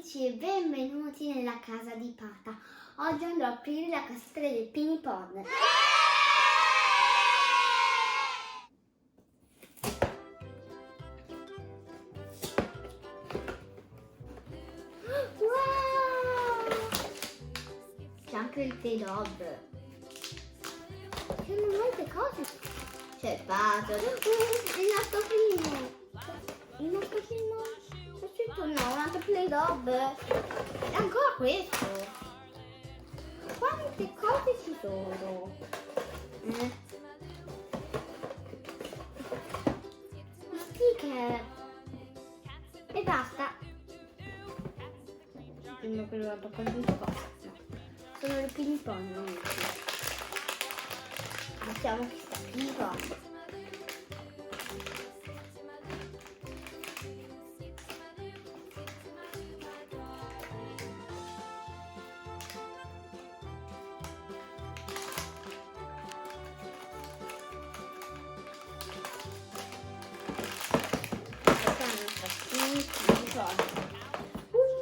amici e benvenuti nella casa di Pata. Oggi andrò a aprire la cassetta del Pinipon. Wow! C'è anche il T-Dog. C'è molte cose. C'è il Pato. Il nostro primo. Il nostro primo. C'è scritto no, un altro Play-Doh. E ancora questo. Quante cose ci sono? Gli sticker. E basta. Prima che lo tocco il cosa. Sono le Pinipon, amici. Mettiamo questa schifo.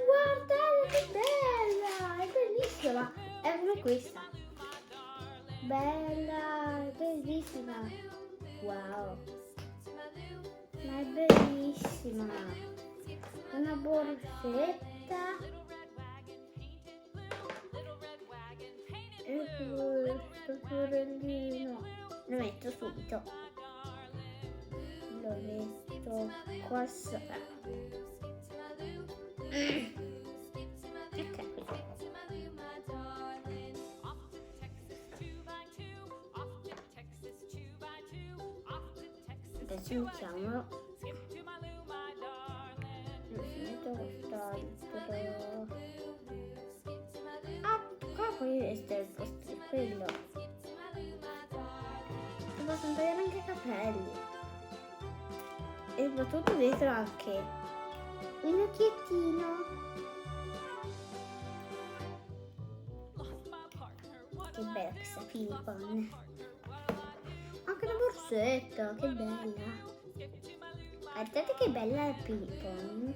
Guardate che bella! È bellissima! È come questa. Bella! È bellissima! Wow! Ma è bellissima! Una borsetta. E questo fiorellino. Lo metto subito. Lo metto qua sopra. Adesso iniziamo. Metto quest'altro. Ah, qua questo è il posto di quello. Si possono tagliare anche i capelli. E soprattutto dentro anche un occhiettino. Che bella questa Pinipon. Anche una borsetta, che bella. Guardate che bella la Pinipon.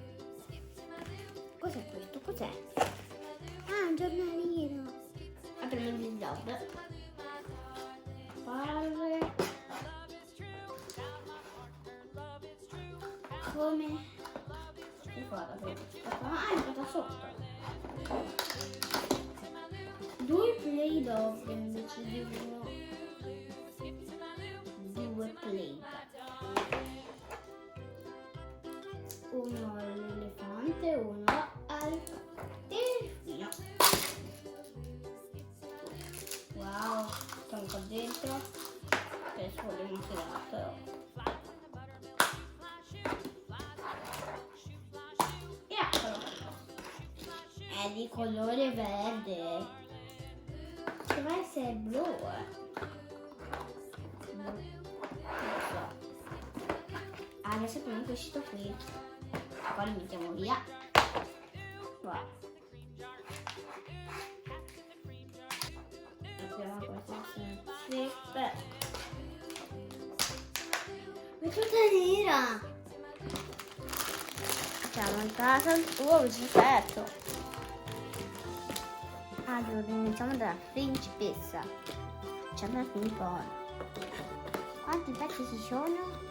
Cos'è questo? Cos'è? Ah, un giornalino. Apriamo il job. Parle. Come? Che cosa? Ah, è entrata sotto. 2 Play-Doh invece di uno. 2 Play-Doh. Uno all'elefante, uno al delfino. Wow, stanno qua dentro. Adesso vogliamo tirato. E eccolo. È di colore verde. Deve essere blu. Adesso prendiamo questo qui. Poi lo mettiamo via. Wow. Mettiamo questa slip. È tutta nera. Siamo in casa. Che c'è aperto. Allora, iniziamo dalla principessa. Facciamo la Pinipon. Quanti pezzi ci sono?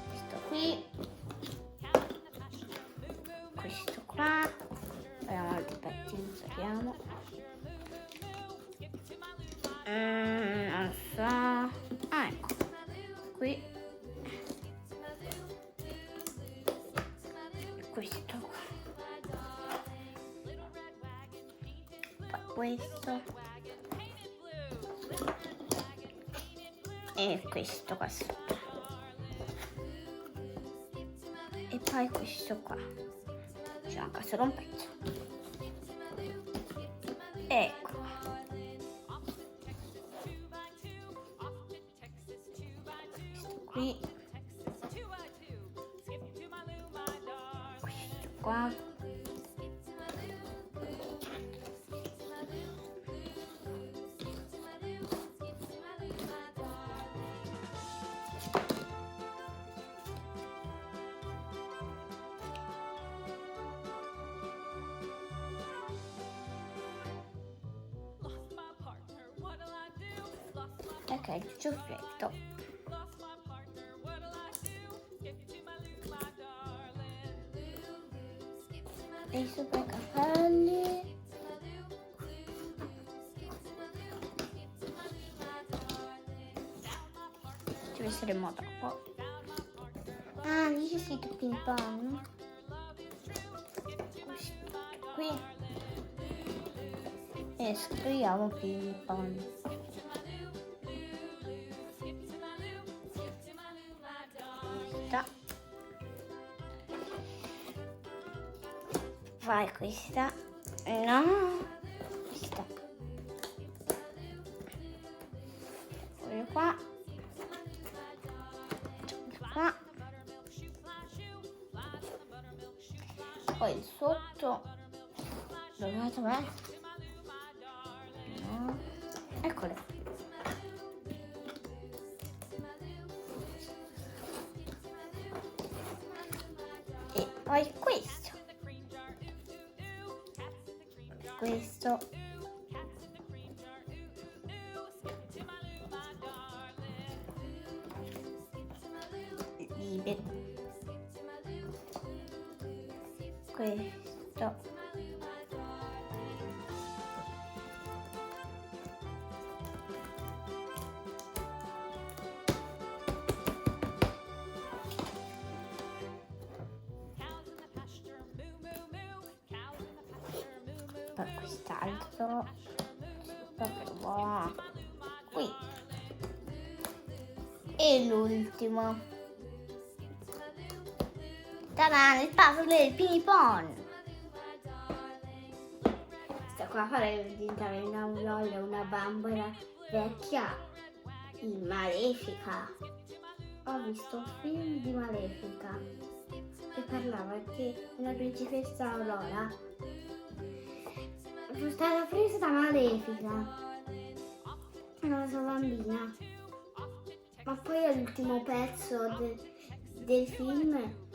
Questo qui. Questo qua. Abbiamo altri pezzi, non sappiamo. Non so. Ah, ecco. Qui. Questo qua. Questo e questo qua sopra e poi questo qua c'è anche solo un pezzo. Ecco questo qui, questo qua. Ok, il ciuffetto. E i super capelli. Ci penseremo dopo. Ah, necessito ping pong. Qui. E scriviamo ping pong. Questa. Vai questa. No. Questa. Quello qua. Qua. Poi il sotto. Dov'è? No. Eccole. E poi questo. Questo. Libero. Questo. Poi quest'altro. Proprio qui. E l'ultimo. Ta-da, il puzzle del ping pong. Questa qua farei diventare una LOL, una bambola vecchia in Malefica. Ho visto un film di Malefica che parlava che una principessa Aurora fu stata presa da Malefica, una sua bambina, ma poi all'ultimo pezzo del film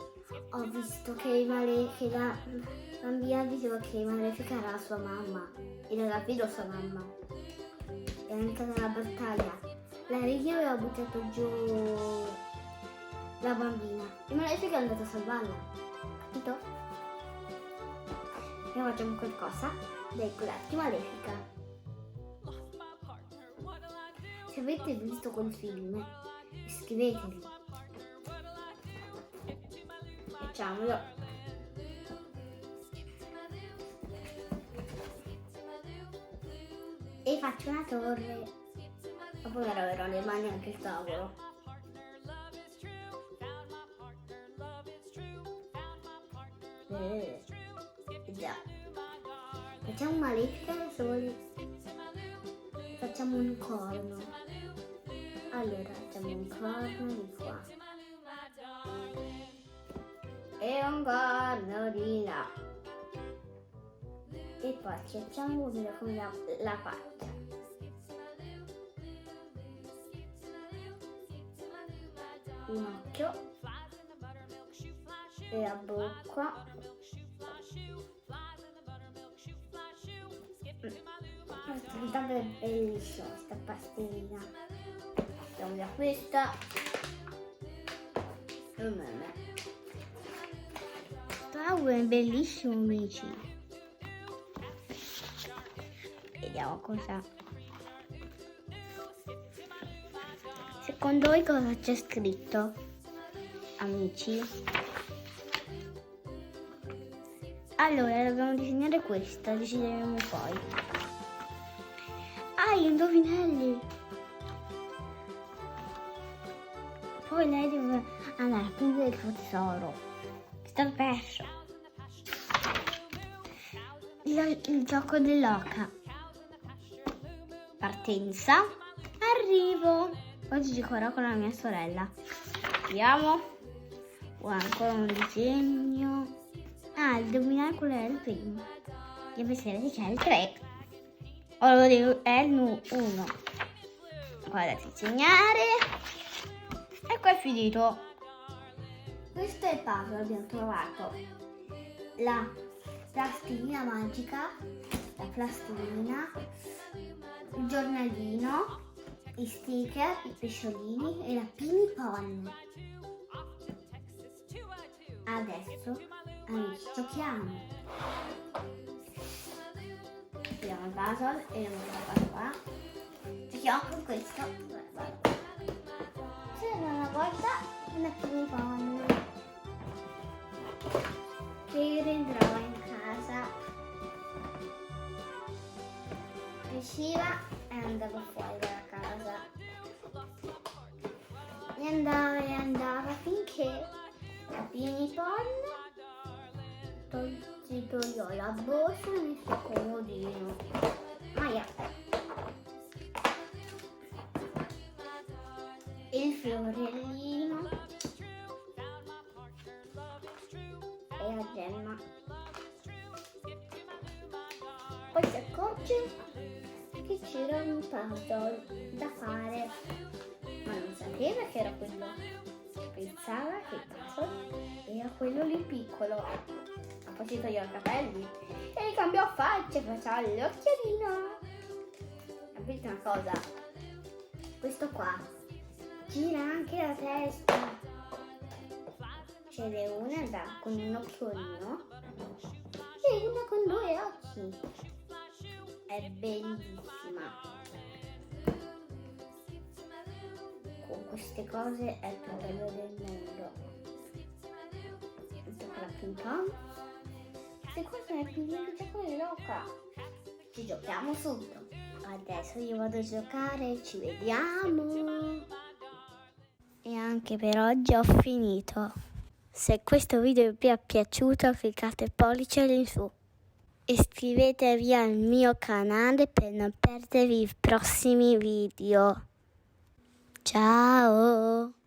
ho visto che la bambina diceva che Malefica era la sua mamma, era davvero sua mamma, era entrata la battaglia, la regia aveva buttato giù la bambina e Malefica è andata a salvarla, capito? E facciamo qualcosa dei colletti Malefica. Se avete visto quel film, scriveteli. Facciamolo. E faccio una torre. Ma poi laverò le mani anche il tavolo. Già. Facciamo Malefica da soli. Facciamo un corno. Allora facciamo un corno di qua. E un corno di là. E poi ci facciamo come la faccia. Un occhio. E la bocca. Sta bellissima sta pastina. Facciamo da questa. Wow, è bellissimo amici. Vediamo cosa. Secondo voi cosa c'è scritto, amici? Allora, dobbiamo disegnare questa, decideremo poi. Ah, gli indovinelli! Poi lei deve andare a prendere il suo tesoro. Sta perso. Il gioco dell'oca. Partenza. Arrivo. Oggi giocherò con la mia sorella. Vediamo. Ho ancora un disegno. Ah, devo indovinare qual è il primo. Devo vedere che è il 3. È il 1. Guardate, disegnare. Ecco è finito. Questo è il puzzle, abbiamo trovato la plastilina magica, la plastilina, il giornalino, i sticker, i pesciolini e la Pini Pon. Adesso, amici, giochiamo. Abbiamo il puzzle e lo mettiamo qua. Giochiamo con questo. C'era una volta una Pini Pon che rientrava in casa, usciva e andava fuori dalla casa e andava finché la Pini Pon si togliò la borsa nel suo comodino. Il fiorellino e la gemma. Poi si accorge che c'era un puzzle da fare, ma non sapeva che era quello. Pensava che il puzzle era quello lì piccolo. Poi si toglieva i capelli e li cambiò faccia, faceva l'occhialino. Capite una cosa? Questo qua gira anche la testa. Ce n'è una con un occhiolino e una con 2 occhi. È bellissima. Con queste cose è il più bello del mondo. Tocca la ping pong. Queste cose sono le più belle di quelle loca. Ci giochiamo subito. Adesso io vado a giocare, ci vediamo. E anche per oggi ho finito. Se questo video vi è piaciuto cliccate pollice in su. Iscrivetevi al mio canale per non perdervi i prossimi video. Ciao!